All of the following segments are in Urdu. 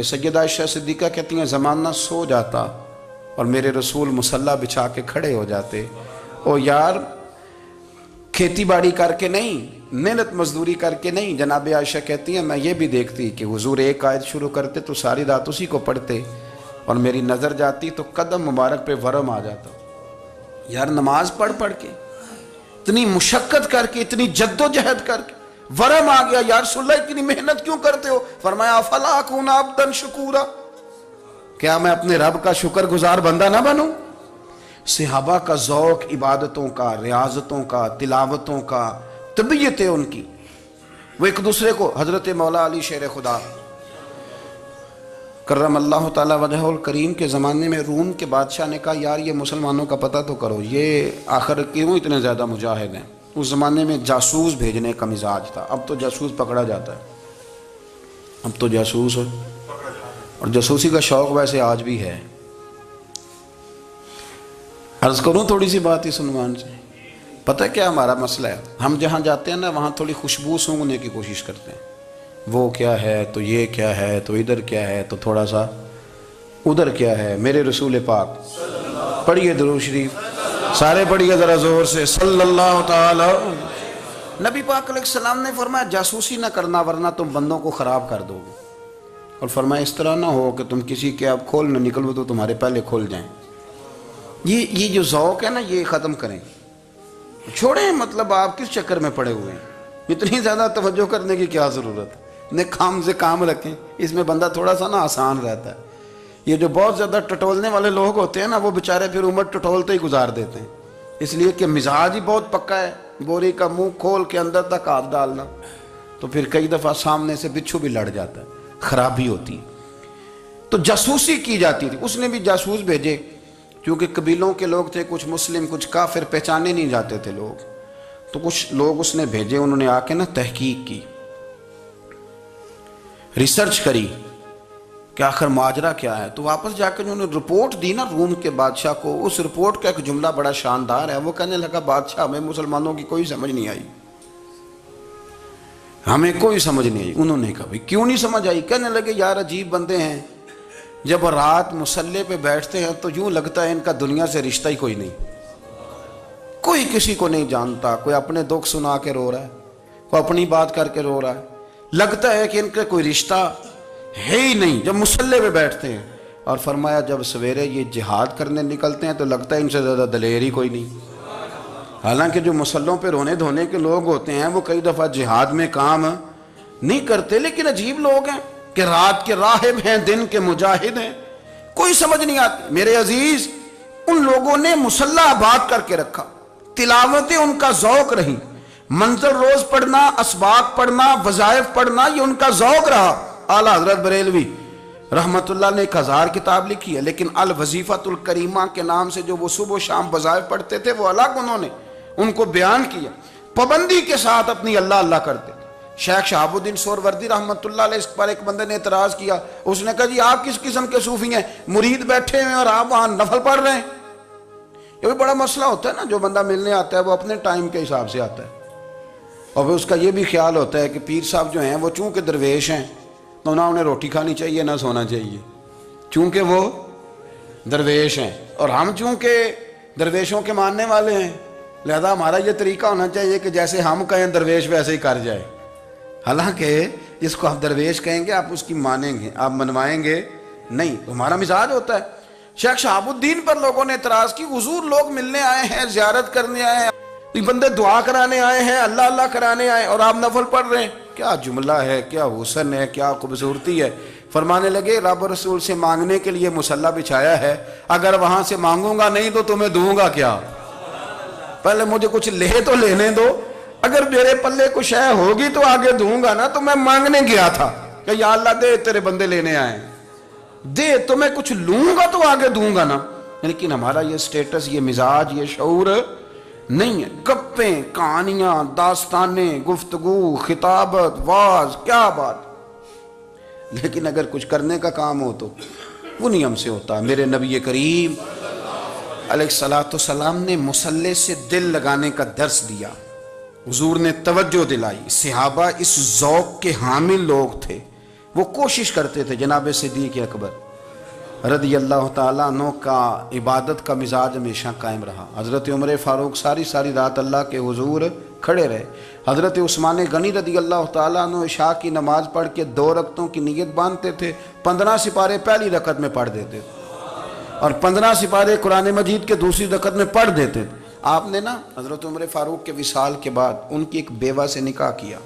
سیدہ عائشہ صدیقہ کہتی ہیں زمانہ سو جاتا اور میرے رسول مصلی بچھا کے کھڑے ہو جاتے، او یار کھیتی باڑی کر کے نہیں، محنت مزدوری کر کے نہیں۔ جناب عائشہ کہتی ہیں میں یہ بھی دیکھتی کہ حضور ایک آیت شروع کرتے تو ساری رات اسی کو پڑھتے، اور میری نظر جاتی تو قدم مبارک پہ ورم آ جاتا۔ یار نماز پڑھ پڑھ کے، اتنی مشقت کر کے، اتنی جد و جہد کر کے ورم آ گیا، یا رسول اللہ اتنی محنت کیوں کرتے ہو؟ فرمایا افلا اکون عبدا شکورا، کیا میں اپنے رب کا شکر گزار بندہ نہ بنوں؟ صحابہ کا ذوق عبادتوں کا، ریاضتوں کا، تلاوتوں کا، طبیعت ہے ان کی، وہ ایک دوسرے کو، حضرت مولا علی شیر خدا کرم اللہ تعالی وجہ الکریم کے زمانے میں روم کے بادشاہ نے کہا یار یہ مسلمانوں کا پتہ تو کرو، یہ آخر کیوں اتنے زیادہ مجاہد ہیں؟ اس زمانے میں جاسوس بھیجنے کا مزاج تھا، اب تو جاسوس پکڑا جاتا ہے، اب تو جاسوس ہو، اور جاسوسی کا شوق ویسے آج بھی ہے۔ عرض کروں تھوڑی سی بات اس عنوان سے، پتہ کیا ہمارا مسئلہ ہے؟ ہم جہاں جاتے ہیں نا وہاں تھوڑی خوشبو سونگنے کی کوشش کرتے ہیں، وہ کیا ہے تو یہ کیا ہے تو ادھر کیا ہے تو تھوڑا سا ادھر کیا ہے۔ میرے رسول پاک پڑھیے درود شریف، سارے پڑھیے ذرا زور سے، صلی اللہ تعالی۔ نبی پاک علیہ السلام نے فرمایا جاسوسی نہ کرنا ورنہ تم بندوں کو خراب کر دو گے، اور فرمایا اس طرح نہ ہو کہ تم کسی کے اب کھول نہ نکلو تو تمہارے پہلے کھول جائیں۔ یہ جو ذوق ہے نا یہ ختم کریں، چھوڑیں، مطلب آپ کس چکر میں پڑے ہوئے ہیں؟ اتنی زیادہ توجہ کرنے کی کیا ضرورت ہے؟ نے کام سے کام رکھیں، اس میں بندہ تھوڑا سا نا آسان رہتا ہے۔ یہ جو بہت زیادہ ٹٹولنے والے لوگ ہوتے ہیں نا وہ بیچارے پھر عمر ٹٹولتے ہی گزار دیتے ہیں، اس لیے کہ مزاج ہی بہت پکا ہے، بوری کا منہ کھول کے اندر تک ہاتھ ڈالنا، تو پھر کئی دفعہ سامنے سے بچھو بھی لڑ جاتا ہے، خرابی ہوتی ہے۔ تو جاسوسی کی جاتی تھی، اس نے بھی جاسوس بھیجے، کیونکہ قبیلوں کے لوگ تھے، کچھ مسلم کچھ کافر، پہچانے نہیں جاتے تھے لوگ، تو کچھ لوگ اس نے بھیجے، انہوں نے آ کے نا تحقیق کی، ریسرچ کری کہ آخر ماجرا کیا ہے، تو واپس جا کے انہوں نے رپورٹ دی نا روم کے بادشاہ کو۔ اس رپورٹ کا ایک جملہ بڑا شاندار ہے، وہ کہنے لگا بادشاہ ہمیں مسلمانوں کی کوئی سمجھ نہیں آئی، ہمیں کوئی سمجھ نہیں آئی۔ انہوں نے کہا بھئی کیوں نہیں سمجھ آئی؟ کہنے لگے یار عجیب بندے ہیں، جب رات مصلی پہ بیٹھتے ہیں تو یوں لگتا ہے ان کا دنیا سے رشتہ ہی کوئی نہیں، کوئی کسی کو نہیں جانتا، کوئی اپنے دکھ سنا کے رو رہا ہے، کوئی اپنی بات کر کے رو رہا ہے، لگتا ہے کہ ان کا کوئی رشتہ ہے ہی نہیں جب مصلی پہ بیٹھتے ہیں۔ اور فرمایا جب سویرے یہ جہاد کرنے نکلتے ہیں تو لگتا ہے ان سے زیادہ دلیر ہی کوئی نہیں۔ حالانکہ جو مصلوں پہ رونے دھونے کے لوگ ہوتے ہیں وہ کئی دفعہ جہاد میں کام نہیں کرتے، لیکن عجیب لوگ ہیں کہ رات کے راہب ہیں، دن کے مجاہد ہیں، کوئی سمجھ نہیں آتی۔ میرے عزیز ان لوگوں نے مصلی آباد کر کے رکھا، تلاوتیں ان کا ذوق رہی، منظر روز پڑھنا، اسباق پڑھنا، وظائف پڑھنا، یہ ان کا ذوق رہا۔ اعلیٰ حضرت بریلوی رحمت اللہ نے 1000 کتاب لکھی ہے، لیکن الوظیفۃ الکریمہ کے نام سے جو وہ صبح و شام وظائف پڑھتے تھے وہ الگ انہوں نے ان کو بیان کیا، پابندی کے ساتھ اپنی اللہ اللہ کرتے تھے۔ شیخ شہاب الدین سہروردی رحمت اللہ علیہ، اس پر ایک بندے نے اعتراض کیا، اس نے کہا جی آپ کس قسم کے صوفی ہیں، مرید بیٹھے ہیں اور آپ وہاں نفل پڑھ رہے ہیں؟ یہ بھی بڑا مسئلہ ہوتا ہے نا، جو بندہ ملنے آتا ہے وہ اپنے ٹائم کے حساب سے آتا ہے، اور پھر اس کا یہ بھی خیال ہوتا ہے کہ پیر صاحب جو ہیں وہ چونکہ درویش ہیں تو نہ انہیں روٹی کھانی چاہیے نہ سونا چاہیے، چونکہ وہ درویش ہیں، اور ہم چونکہ درویشوں کے ماننے والے ہیں لہذا ہمارا یہ طریقہ ہونا چاہیے کہ جیسے ہم کہیں درویش ویسے ہی کر جائے۔ حالانکہ جس کو آپ درویش کہیں گے آپ اس کی مانیں گے، آپ منوائیں گے نہیں، تو ہمارا مزاج ہوتا ہے۔ شیخ شہاب الدین پر لوگوں نے اعتراض کی، حضور لوگ ملنے آئے ہیں، زیارت کرنے آئے ہیں، بندے دعا کرانے آئے ہیں، اللہ اللہ کرانے آئے اور آپ نفل پڑھ رہے ہیں، کیا جملہ ہے، کیا حسن ہے، کیا خوبصورتی ہے۔ فرمانے لگے رب رسول سے مانگنے کے لیے مصلی بچھایا ہے، اگر وہاں سے مانگوں گا نہیں تو تمہیں دوں گا کیا؟ پہلے مجھے کچھ لے تو لینے دو، اگر میرے پلے کچھ ہے ہوگی تو آگے دوں گا نا، تو میں مانگنے گیا تھا کہ یا اللہ دے تیرے بندے لینے آئے، دے تو میں کچھ لوں گا تو آگے دوں گا نا۔ لیکن ہمارا یہ سٹیٹس، یہ مزاج، یہ شعور نہیں ہے، گپیں، کہانیاں، داستانیں، گفتگو، خطابت، واز، کیا بات۔ لیکن اگر کچھ کرنے کا کام ہو تو وہ نہیں ہم سے ہوتا۔ میرے نبی کریم علیہ السلام نے مصلی سے دل لگانے کا درس دیا، حضور نے توجہ دلائی، صحابہ اس ذوق کے حامل لوگ تھے، وہ کوشش کرتے تھے جناب صدیق اکبر رضی اللہ تعالیٰ عنہ کا عبادت کا مزاج ہمیشہ قائم رہا. حضرت عمر فاروق ساری رات اللہ کے حضور کھڑے رہے. حضرت عثمان غنی رضی اللہ تعالیٰ عنہ عشاء کی نماز پڑھ کے 2 رکعتوں کی نیت باندھتے تھے. 15 سپارے پہلی رکعت میں پڑھ دیتے تھے اور 15 سپارے قرآن مجید کے دوسری رکعت میں پڑھ دیتے تھے. آپ نے نا حضرت عمر فاروق کے وصال کے بعد ان کی ایک بیوہ سے نکاح کیا.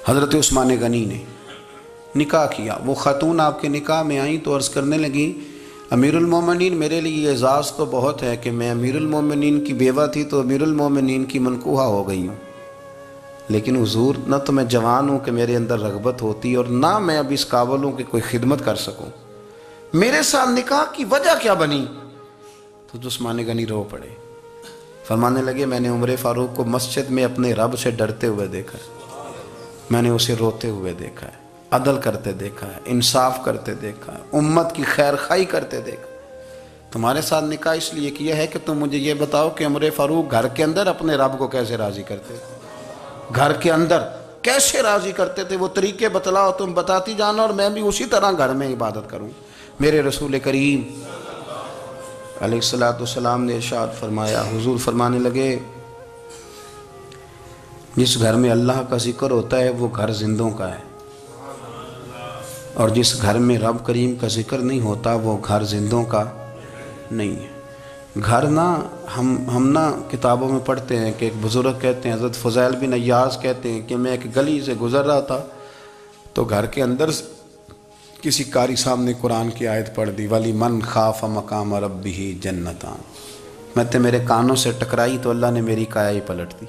حضرت عثمان غنی نے نکاح کیا. وہ خاتون آپ کے نکاح میں آئیں تو عرض کرنے لگیں امیر المومنین میرے لیے یہ اعزاز تو بہت ہے کہ میں امیر المومنین کی بیوہ تھی تو امیر المومنین کی منکوحہ ہو گئی ہوں، لیکن حضور نہ تو میں جوان ہوں کہ میرے اندر رغبت ہوتی اور نہ میں اب اس قابل ہوں کہ کوئی خدمت کر سکوں، میرے ساتھ نکاح کی وجہ کیا بنی؟ تو عثمان غنی رو پڑے. فرمانے لگے میں نے عمر فاروق کو مسجد میں اپنے رب سے ڈرتے ہوئے دیکھا ہے، میں نے اسے روتے ہوئے دیکھا ہے، عدل کرتے دیکھا ہے، انصاف کرتے دیکھا ہے، امت کی خیر خواہی کرتے دیکھا. تمہارے ساتھ نکاح اس لیے کیا ہے کہ تم مجھے یہ بتاؤ کہ عمر فاروق گھر کے اندر اپنے رب کو کیسے راضی کرتے تھے، گھر کے اندر کیسے راضی کرتے تھے، وہ طریقے بتلاؤ، تم بتاتی جانا اور میں بھی اسی طرح گھر میں عبادت کروں. میرے رسول کریم علیہ السلام نے ارشاد فرمایا، حضور فرمانے لگے جس گھر میں اللہ کا ذکر ہوتا ہے وہ گھر زندوں کا ہے، اور جس گھر میں رب کریم کا ذکر نہیں ہوتا وہ گھر زندوں کا نہیں ہے. گھر نا ہم نا کتابوں میں پڑھتے ہیں کہ ایک بزرگ کہتے ہیں، حضرت فضیل بن عیاض کہتے ہیں کہ میں ایک گلی سے گزر رہا تھا تو گھر کے اندر کسی قاری سامنے قرآن کی آیت پڑھ دی ولی من خاف مقام ربہ جنتان. میں تے میرے کانوں سے ٹکرائی تو اللہ نے میری کایا ہی پلٹ دی،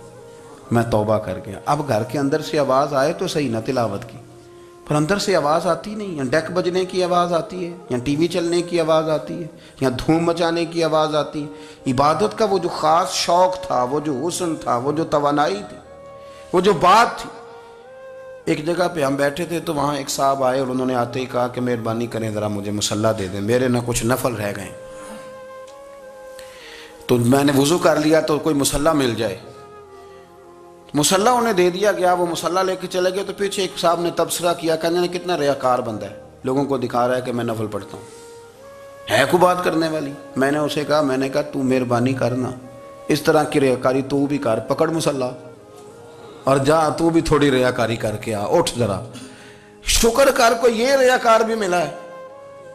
میں توبہ کر گیا. اب گھر کے اندر سے آواز آئے تو صحیح نہ تلاوت کی، پر اندر سے آواز آتی نہیں، یا ڈیک بجنے کی آواز آتی ہے، یا ٹی وی چلنے کی آواز آتی ہے، یا دھوم مچانے کی آواز آتی ہے. عبادت کا وہ جو خاص شوق تھا، وہ جو حسن تھا، وہ جو توانائی تھی، وہ جو بات تھی. ایک جگہ پہ ہم بیٹھے تھے تو وہاں ایک صاحب آئے اور انہوں نے آتے ہی کہا کہ مہربانی کریں ذرا مجھے مصلی دے دیں، میرے نہ کچھ نفل رہ گئے. تو میں نے وضو کر لیا تو کوئی مصلی مل جائے. مصلی انہیں دے دیا گیا، وہ مصلی لے کے چلے گئے تو پیچھے ایک صاحب نے تبصرہ کیا، کہنے نے کتنا ریاکار بندہ ہے، لوگوں کو دکھا رہا ہے کہ میں نفل پڑھتا ہوں، ہے کوئی بات کرنے والی. میں نے اسے کہا تو مہربانی کرنا اس طرح کی ریاکاری تو بھی کر، پکڑ مصلی اور جا تو بھی تھوڑی ریاکاری کر کے آ، اٹھ ذرا شکر کر کوئی یہ ریاکار بھی ملا ہے،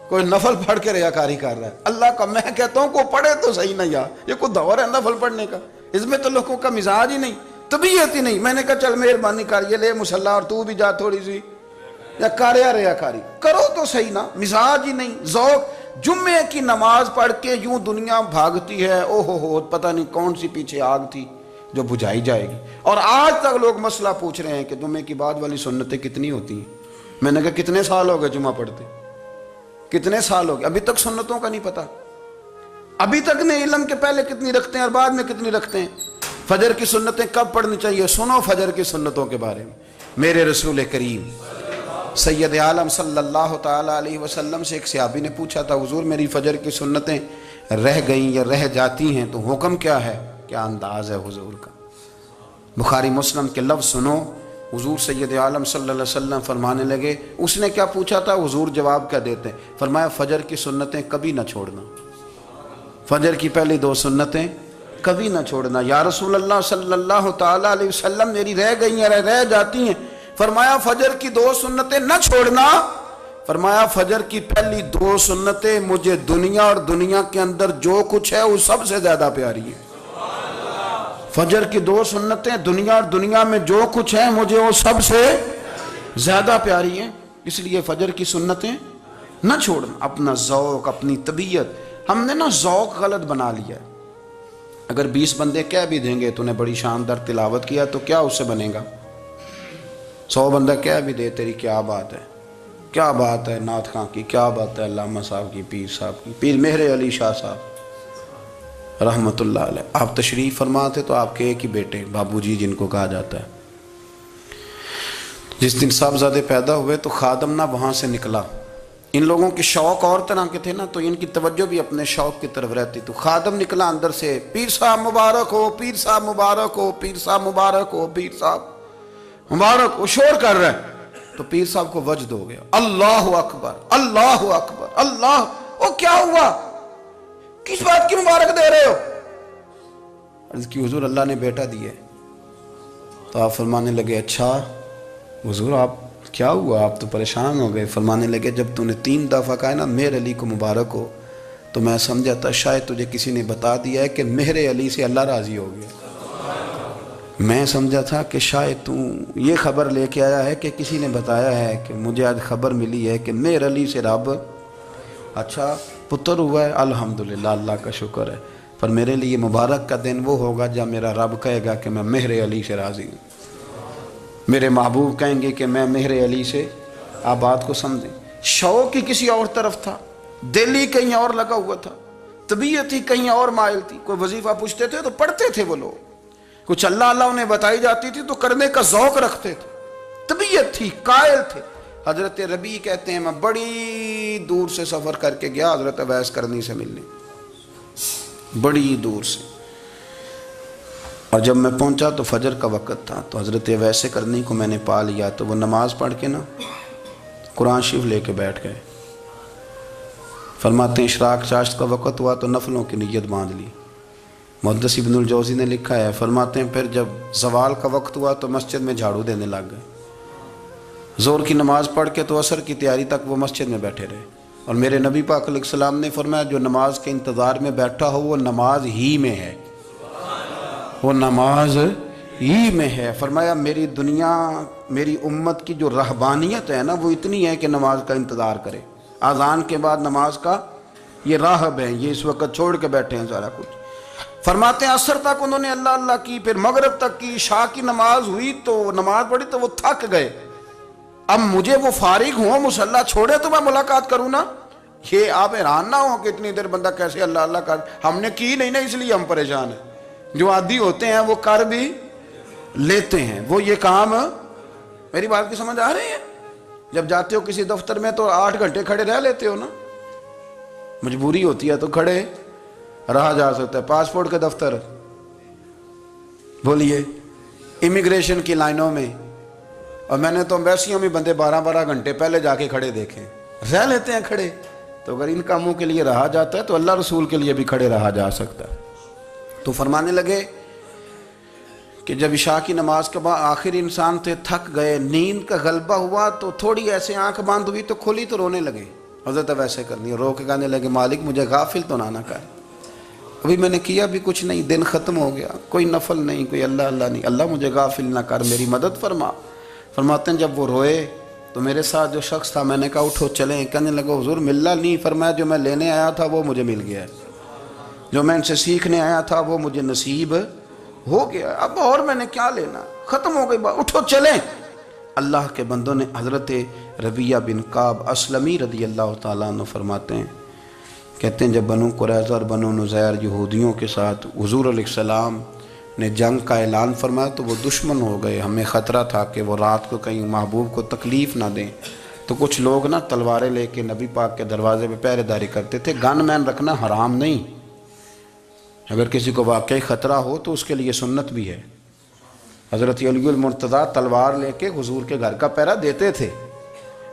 کوئی نفل پڑھ کے ریاکاری کر رہا ہے. اللہ کا میں کہتا ہوں کو پڑھے تو صحیح نہ، یا یہ کوئی دور ہے نفل پڑھنے کا؟ اس میں تو لوگوں کا مزاج ہی نہیں، طبیعت ہی نہیں. میں نے کہا چل مہربانی کر یہ لے مصلی اور تو بھی جا تھوڑی سی یا کر یا ریاکاری کرو تو صحیح نا. مزاج ہی نہیں، ذوق. جمعے کی نماز پڑھ کے یوں دنیا بھاگتی ہے، او ہو پتہ نہیں کون سی پیچھے آگ تھی جو بجھائی جائے گی. اور آج تک لوگ مسئلہ پوچھ رہے ہیں کہ جمعے کی بعد والی سنتیں کتنی ہوتی ہیں. میں نے کہا کتنے سال ہو گئے جمعہ پڑھتے، کتنے سال ہو گئے، ابھی تک سنتوں کا نہیں پتہ، ابھی تک نے علم کے پہلے کتنی رکھتے ہیں اور بعد میں کتنی رکھتے ہیں. فجر کی سنتیں کب پڑھنی چاہیے، سنو فجر کی سنتوں کے بارے میں. میرے رسول کریم سید عالم صلی اللہ تعالی علیہ وسلم سے ایک صحابی نے پوچھا تھا حضور میری فجر کی سنتیں رہ گئیں یا رہ جاتی ہیں تو حکم کیا ہے؟ کیا انداز ہے حضور کا. بخاری مسلم کے لفظ سنو. حضور سید عالم صلی اللہ علیہ وسلم فرمانے لگے، اس نے کیا پوچھا تھا، حضور جواب کیا دیتے ہیں؟ فرمایا فجر کی سنتیں کبھی نہ چھوڑنا، فجر کی پہلی 2 سنتیں کبھی نہ چھوڑنا. یا رسول اللہ صلی اللہ تعالی علیہ وسلم میری رہ گئی ہیں، رہ جاتی ہیں. فرمایا فجر کی 2 سنتیں نہ چھوڑنا. فرمایا فجر کی پہلی 2 سنتیں مجھے دنیا اور دنیا کے اندر جو کچھ ہے وہ سب سے زیادہ پیاری ہے. فجر کی 2 سنتیں دنیا اور دنیا میں جو کچھ ہے مجھے وہ سب سے زیادہ پیاری ہیں. اس لیے فجر کی سنتیں نہ چھوڑنا. اپنا ذوق، اپنی طبیعت، ہم نے نا ذوق غلط بنا لیا ہے. اگر 20 بندے کہہ بھی دیں گے تو نے بڑی شاندار تلاوت کیا تو کیا اس سے بنے گا؟ 100 بندہ کہہ بھی دے تیری کیا بات ہے، کیا بات ہے نعت خاں کی، کیا بات ہے علامہ صاحب کی، پیر صاحب کی، پیر مہر علی شاہ صاحب رحمت اللہ علیہ. آپ تشریف فرما تھے تو آپ کے ایک ہی بیٹے بابو جی جن کو کہا جاتا ہے، جس دن صاحبزادے پیدا ہوئے تو خادم نہ وہاں سے نکلا. ان لوگوں کے شوق اور طرح کے تھے نا تو ان کی توجہ بھی اپنے شوق کی طرف رہتی. تو خادم نکلا اندر سے، پیر صاحب مبارک ہو، پیر صاحب مبارک ہو، پیر صاحب مبارک ہو، پیر صاحب مبارک ہو. شور کر رہا ہے. تو پیر صاحب کو وجد ہو گیا، اللہ اکبر اللہ اکبر اللہ، او کیا ہوا، کس بات کی مبارک دے رہے ہو؟ عرض کی حضور اللہ نے بیٹا دیے۔ تو آپ فرمانے لگے اچھا حضور آپ کیا ہوا، آپ تو پریشان ہو گئے۔ فرمانے لگے جب تو نے 3 دفعہ کہا نا مہر علی کو مبارک ہو، تو میں سمجھا تھا شاید تجھے کسی نے بتا دیا ہے کہ مہر علی سے اللہ راضی ہو گیا۔ میں سمجھا تھا کہ شاید تو یہ خبر لے کے آیا ہے کہ کسی نے بتایا ہے کہ مجھے آج خبر ملی ہے کہ مہر علی سے رب اچھا پتر ہوا ہے، الحمدللہ اللہ کا شکر ہے، پر میرے لیے مبارک کا دن وہ ہوگا جب میرا رب کہے گا کہ میں مہر علی سے راضی ہوں، میرے محبوب کہیں گے کہ میں مہر علی سے۔ آپ بات کو سمجھیں، شوق ہی کسی اور طرف تھا، دل ہی کہیں اور لگا ہوا تھا، طبیعت ہی کہیں اور مائل تھی۔ کوئی وظیفہ پوچھتے تھے تو پڑھتے تھے وہ لوگ، کچھ اللہ اللہ انہیں بتائی جاتی تھی تو کرنے کا ذوق رکھتے تھے، طبیعت تھی، قائل تھے۔ حضرت ربیع کہتے ہیں میں بڑی دور سے سفر کر کے گیا حضرت اویس کرنی سے ملنے، بڑی دور سے، اور جب میں پہنچا تو فجر کا وقت تھا، تو حضرت اویس کرنی کو میں نے پا لیا، تو وہ نماز پڑھ کے نا قرآن شریف لے کے بیٹھ گئے۔ فرماتے ہیں اشراق چاشت کا وقت ہوا تو نفلوں کی نیت باندھ لی۔ محدث ابن الجوزی نے لکھا ہے، فرماتے ہیں پھر جب زوال کا وقت ہوا تو مسجد میں جھاڑو دینے لگ گئے، زور کی نماز پڑھ کے تو عصر کی تیاری تک وہ مسجد میں بیٹھے رہے، اور میرے نبی پاک علیہ السلام نے فرمایا جو نماز کے انتظار میں بیٹھا ہو وہ نماز ہی میں ہے، وہ نماز ہی میں ہے۔ فرمایا میری دنیا میری امت کی جو رہبانیت ہے نا وہ اتنی ہے کہ نماز کا انتظار کرے، اذان کے بعد نماز کا یہ راہب ہیں، یہ اس وقت چھوڑ کے بیٹھے ہیں سارا کچھ۔ فرماتے ہیں عصر تک انہوں نے اللہ اللہ کی، پھر مغرب تک کی، عشاء کی نماز ہوئی تو نماز پڑھی تو وہ تھک گئے، اب مجھے وہ فارغ ہوں مصلی چھوڑے تو میں ملاقات کروں نا۔ یہ آپ حیران نہ ہوں کہ اتنی دیر بندہ کیسے اللہ اللہ کر، ہم نے کی نہیں نا اس لیے ہم پریشان ہیں، جو عادی ہوتے ہیں وہ کر بھی لیتے ہیں، وہ یہ کام۔ میری بات کی سمجھ آ رہی ہے؟ جب جاتے ہو کسی دفتر میں تو 8 گھنٹے کھڑے رہ لیتے ہو نا، مجبوری ہوتی ہے تو کھڑے رہا جا سکتا ہے۔ پاسپورٹ کے دفتر بولیے، امیگریشن کی لائنوں میں، اور میں نے تو امبیسیوں میں بندے 12 گھنٹے پہلے جا کے کھڑے دیکھیں، رہ لیتے ہیں کھڑے۔ تو اگر ان کاموں کے لیے رہا جاتا ہے تو اللہ رسول کے لیے بھی کھڑے رہا جا سکتا ہے۔ تو فرمانے لگے کہ جب عشاء کی نماز کے بعد آخر انسان تھے، تھک گئے، نیند کا غلبہ ہوا تو تھوڑی ایسے آنکھ بند ہوئی تو کھلی تو رونے لگے۔ حضرت ویسے کرنی رو کے کہنے لگے مالک مجھے غافل تو نہ کر، ابھی میں نے کیا بھی کچھ نہیں، دن ختم ہو گیا، کوئی نفل نہیں، کوئی اللہ اللہ نہیں، اللہ مجھے غافل نہ کر، میری مدد فرما۔ فرماتے ہیں جب وہ روئے تو میرے ساتھ جو شخص تھا میں نے کہا اٹھو چلیں، کہنے لگا حضور ملنا نہیں، فرمایا جو میں لینے آیا تھا وہ مجھے مل گیا ہے، جو میں ان سے سیکھنے آیا تھا وہ مجھے نصیب ہو گیا، اب اور میں نے کیا لینا، ختم ہو گئی بات، اٹھو چلیں۔ اللہ کے بندوں نے حضرت ربیعہ بن کعب اسلمی رضی اللہ تعالیٰ عنہ فرماتے ہیں، کہتے ہیں جب بنو قریظہ اور بنو نذیر یہودیوں کے ساتھ حضور علیہ السلام نے جنگ کا اعلان فرمایا تو وہ دشمن ہو گئے، ہمیں خطرہ تھا کہ وہ رات کو کہیں محبوب کو تکلیف نہ دیں، تو کچھ لوگ نا تلواریں لے کے نبی پاک کے دروازے پہ پہرے داری کرتے تھے۔ گن مین رکھنا حرام نہیں، اگر کسی کو واقعی خطرہ ہو تو اس کے لیے سنت بھی ہے۔ حضرت علی المرتضیٰ تلوار لے کے حضور کے گھر کا پہرا دیتے تھے۔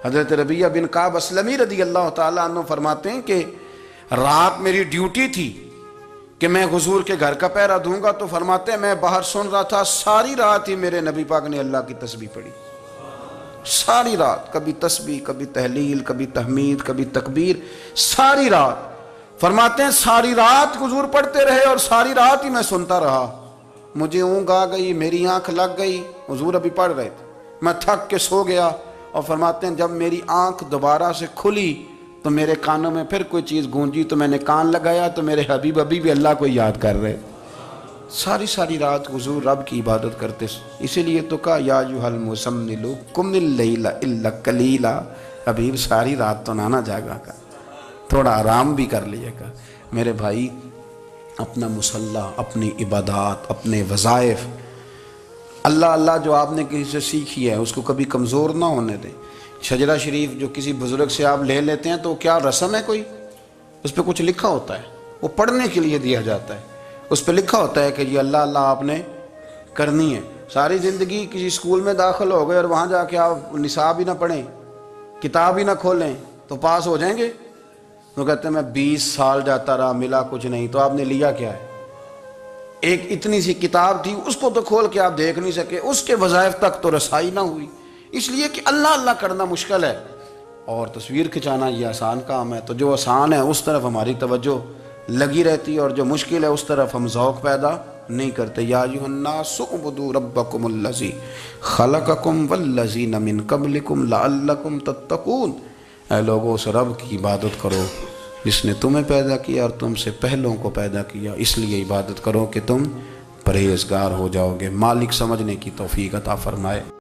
حضرت ربیعہ بن کعب اسلمی رضی اللہ تعالیٰ عنہ فرماتے ہیں کہ رات میری ڈیوٹی تھی کہ میں حضور کے گھر کا پہرا دوں گا، تو فرماتے ہیں میں باہر سن رہا تھا، ساری رات ہی میرے نبی پاک نے اللہ کی تسبیح پڑھی، ساری رات، کبھی تسبیح، کبھی تحلیل، کبھی تحمید، کبھی تکبیر، ساری رات۔ فرماتے ہیں ساری رات حضور پڑھتے رہے اور ساری رات ہی میں سنتا رہا، مجھے اونگ آ گئی، میری آنکھ لگ گئی، حضور ابھی پڑھ رہے تھے، میں تھک کے سو گیا، اور فرماتے ہیں جب میری آنکھ دوبارہ سے کھلی تو میرے کانوں میں پھر کوئی چیز گونجی، تو میں نے کان لگایا تو میرے حبیب ابھی بھی اللہ کو یاد کر رہے، ساری رات حضور رب کی عبادت کرتے۔ اسی لیے تو کہا یا ایھا المزمل قم اللیل الا قلیلا، حبیب ساری رات تو نہ جاگا کا، تھوڑا آرام بھی کر لیے گا۔ میرے بھائی اپنا مصلی، اپنی عبادات، اپنے وظائف، اللہ اللہ جو آپ نے کسی سے سیکھی ہے اس کو کبھی کمزور نہ ہونے دیں۔ شجرہ شریف جو کسی بزرگ سے آپ لے لیتے ہیں تو کیا رسم ہے کوئی؟ اس پہ کچھ لکھا ہوتا ہے، وہ پڑھنے کے لیے دیا جاتا ہے، اس پہ لکھا ہوتا ہے کہ یہ اللہ اللہ آپ نے کرنی ہے۔ ساری زندگی کسی اسکول میں داخل ہو گئے اور وہاں جا کے آپ نصاب ہی نہ پڑھیں، کتاب ہی نہ کھولیں تو پاس ہو جائیں گے؟ وہ کہتے ہیں میں 20 سال جاتا رہا ملا کچھ نہیں. تو آپ نے لیا کیا ہے؟ ایک اتنی سی کتاب تھی، اس کو تو کھول کے آپ دیکھ نہیں سکے، اس کے وظائف تک تو رسائی نہ ہوئی، اس لیے کہ اللہ اللہ کرنا مشکل ہے اور تصویر کھنچانا یہ آسان کام ہے. تو جو آسان ہے اس طرف ہماری توجہ لگی رہتی ہے اور جو مشکل ہے اس طرف ہم ذوق پیدا نہیں کرتے. یا ایھا الناس اعبدوا ربکم الذی خلقکم والذین من قبلکم لعلکم تتقون. اے لوگو اس رب کی عبادت کرو جس نے تمہیں پیدا کیا اور تم سے پہلوں کو پیدا کیا، اس لیے عبادت کرو کہ تم پرہیزگار ہو جاؤ گے. مالک سمجھنے کی توفیق عطا فرمائے.